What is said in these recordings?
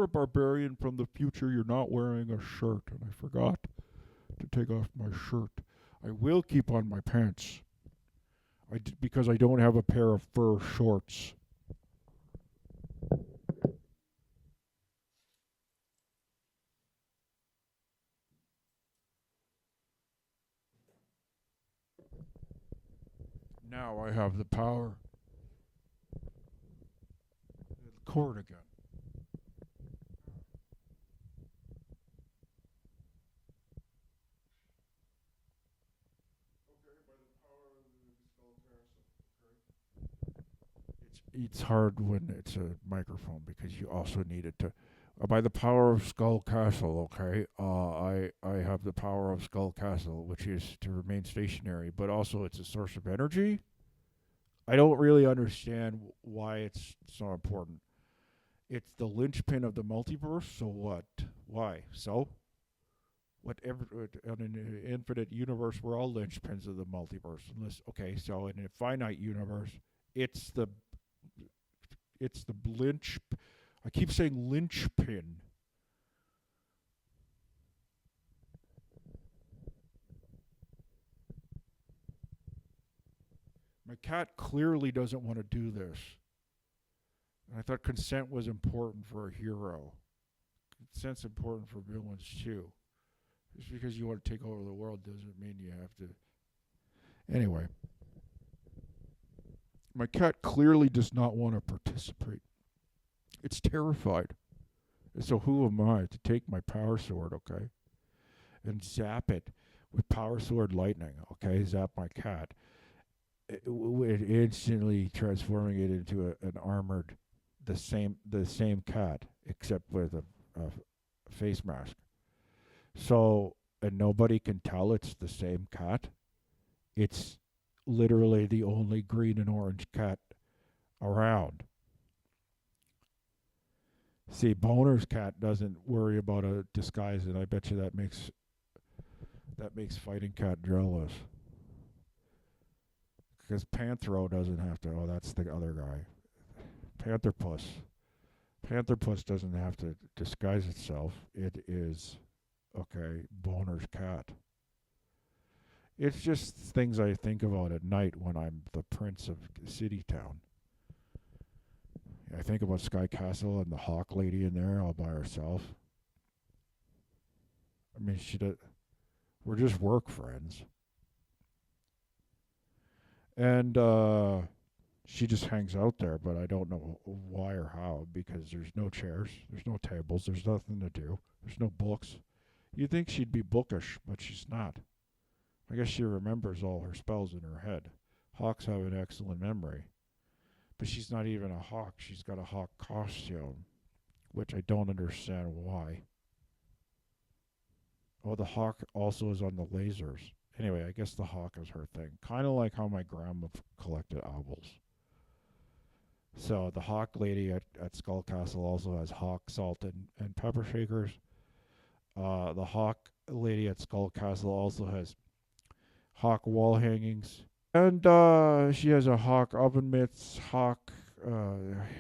you're a barbarian from the future, you're not wearing a shirt. And I forgot to take off my shirt. I will keep on my pants. Because I don't have a pair of fur shorts. Now I have the power. The cord again. It's hard when it's a microphone because you also need it to. By the power of Skull Castle, okay. I have the power of Skull Castle, which is to remain stationary, but also it's a source of energy. I don't really understand why it's so important. It's the linchpin of the multiverse. So what? Why? So whatever in an infinite universe, we're all linchpins of the multiverse. Unless okay, so in a finite universe, it's the it's the lynch. I keep saying linchpin. My cat clearly doesn't want to do this. And I thought consent was important for a hero. Consent's important for villains too. Just because you want to take over the world doesn't mean you have to. Anyway, my cat clearly does not want to participate. It's terrified. And so who am I to take my power sword, okay, and zap it with power sword lightning, okay? Zap my cat, it instantly transforming it into an armored, the same cat, except with a face mask. So and nobody can tell it's the same cat. It's literally the only green and orange cat around. See, Boner's cat doesn't worry about a disguise, and I bet you that makes fighting cat jealous. Because Panthro doesn't have to. Oh, that's the other guy. Panther Puss. Panther Puss doesn't have to disguise itself. It is okay. Boner's cat. It's just things I think about at night when I'm the prince of City Town. I think about Sky Castle and the Hawk Lady in there all by herself. I mean, we're just work friends, and she just hangs out there. But I don't know why or how because there's no chairs, there's no tables, there's nothing to do, there's no books. You'd think she'd be bookish, but she's not. I guess she remembers all her spells in her head. Hawks have an excellent memory. But she's not even a hawk. She's got a hawk costume, which I don't understand why. Oh, the hawk also is on the lasers. Anyway, I guess the hawk is her thing. Kind of like how my grandma collected owls. So the hawk lady at Skull Castle also has hawk salt and pepper shakers. The hawk lady at Skull Castle also has hawk wall hangings. And she has a hawk oven mitts, hawk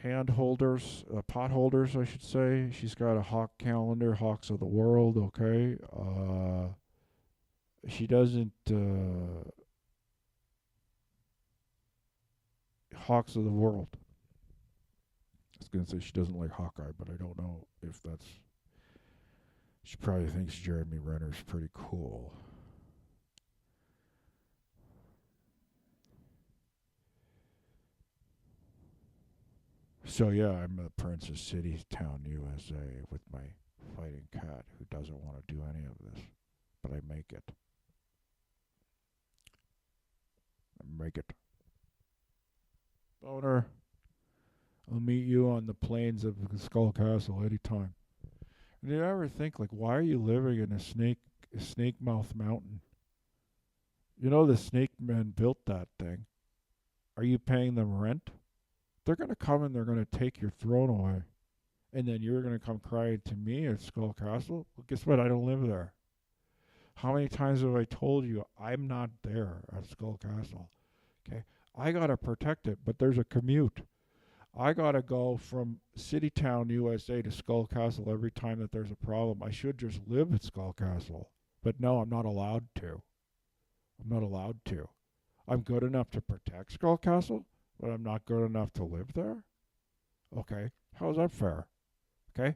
hand holders, pot holders, I should say. She's got a hawk calendar, Hawks of the World, okay. She doesn't. Hawks of the World. I was going to say she doesn't like Hawkeye, but I don't know if that's. She probably thinks Jeremy Renner's pretty cool. So yeah, I'm a Princess City Town, USA, with my fighting cat who doesn't want to do any of this, but I make it. I make it. Boner, I'll meet you on the plains of Skull Castle anytime. And do you ever think like, why are you living in a snake mouth mountain? You know the snake men built that thing. Are you paying them rent? They're gonna come and they're gonna take your throne away. And then you're going to come crying to me at Skull Castle? Well, guess what? I don't live there. How many times have I told you I'm not there at Skull Castle? Okay. I got to protect it, but there's a commute. I gotta go from City Town, USA to Skull Castle every time that there's a problem. I should just live at Skull Castle. But no, I'm not allowed to. I'm not allowed to. I'm good enough to protect Skull Castle, but I'm not good enough to live there? Okay. How's that fair? Okay.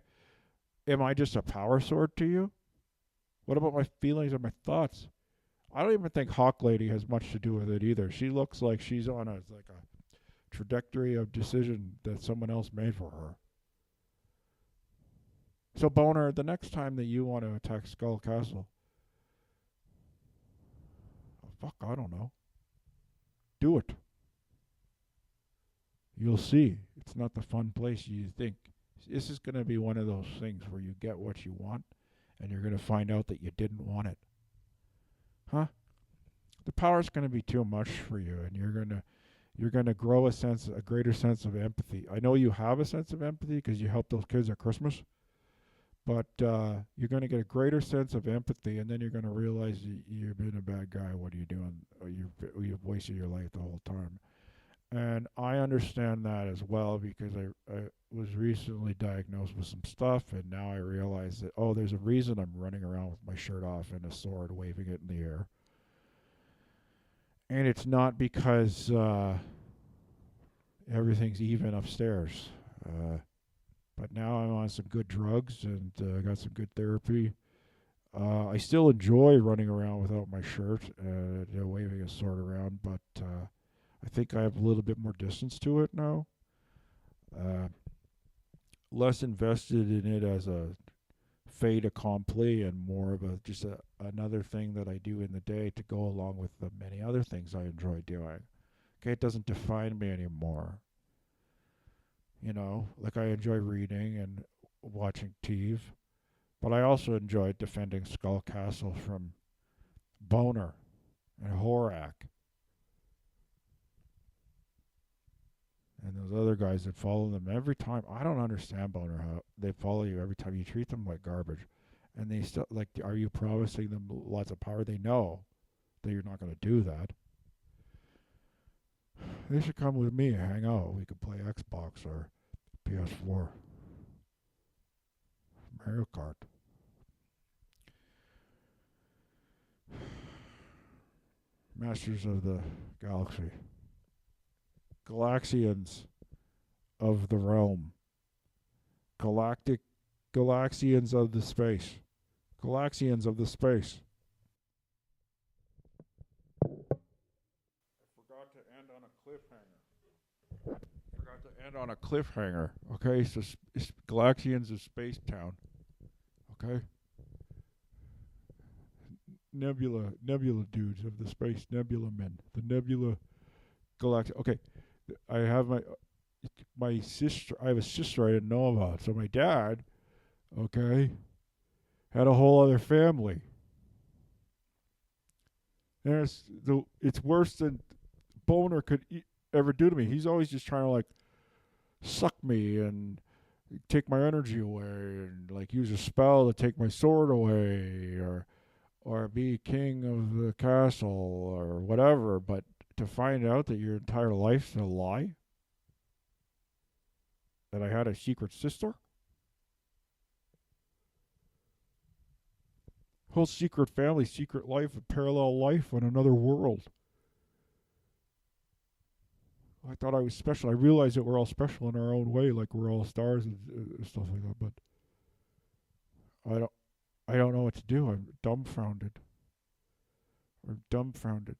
Am I just a power sword to you? What about my feelings and my thoughts? I don't even think Hawk Lady has much to do with it either. She looks like she's on a trajectory of decision that someone else made for her. So Boner, the next time that you want to attack Skull Castle, oh, fuck, I don't know. Do it. You'll see. It's not the fun place you think. This is going to be one of those things where you get what you want and you're going to find out that you didn't want it. Huh? The power's going to be too much for you and you're going to grow a greater sense of empathy. I know you have a sense of empathy because you helped those kids at Christmas, but you're going to get a greater sense of empathy, and then you're going to realize you've been a bad guy. What are you doing? You've wasted your life the whole time. And I understand that as well because I was recently diagnosed with some stuff, and now I realize that, oh, there's a reason I'm running around with my shirt off and a sword waving it in the air. And it's not because everything's even upstairs. But now I'm on some good drugs and got some good therapy. I still enjoy running around without my shirt, waving a sword around, but I think I have a little bit more distance to it now. Uh, Less invested in it as a fait accompli and more of another thing that I do in the day to go along with the many other things I enjoy doing. Okay, it doesn't define me anymore. Like I enjoy reading and watching TV, but I also enjoy defending Skull Castle from Boner and Horak and those other guys that follow them every time. I don't understand Boner how they follow you every time. You treat them like garbage, and they still like. Are you promising them lots of power? They know that you're not going to do that. They should come with me and hang out. We could play Xbox or PS4, Mario Kart. Masters of the Galaxy. Galaxians of the realm. Galactic Galaxians of the space. Galaxians of the space. Forgot to end on a cliffhanger. Forgot to end on a cliffhanger. Okay, so Galaxians of Space Town. Okay? Nebula dudes of the space Nebula men. The Nebula Galactic. Okay, I have my sister. I have a sister I didn't know about. So my dad, okay, had a whole other family. And it's worse than Boner could ever do to me. He's always just trying to like suck me and take my energy away and like use a spell to take my sword away or be king of the castle or whatever. But to find out that your entire life's a lie, that I had a secret sister, whole secret family, secret life, a parallel life on another world. I thought I was special. I realized that we're all special in our own way, like we're all stars and stuff like that. But I don't, I don't know what to do. I'm dumbfounded. I'm dumbfounded.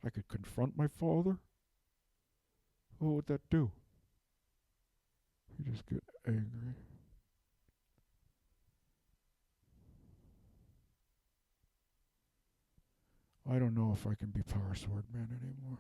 I could confront my father. What would that do? You just get angry. I don't know if I can be Powersword-Man anymore.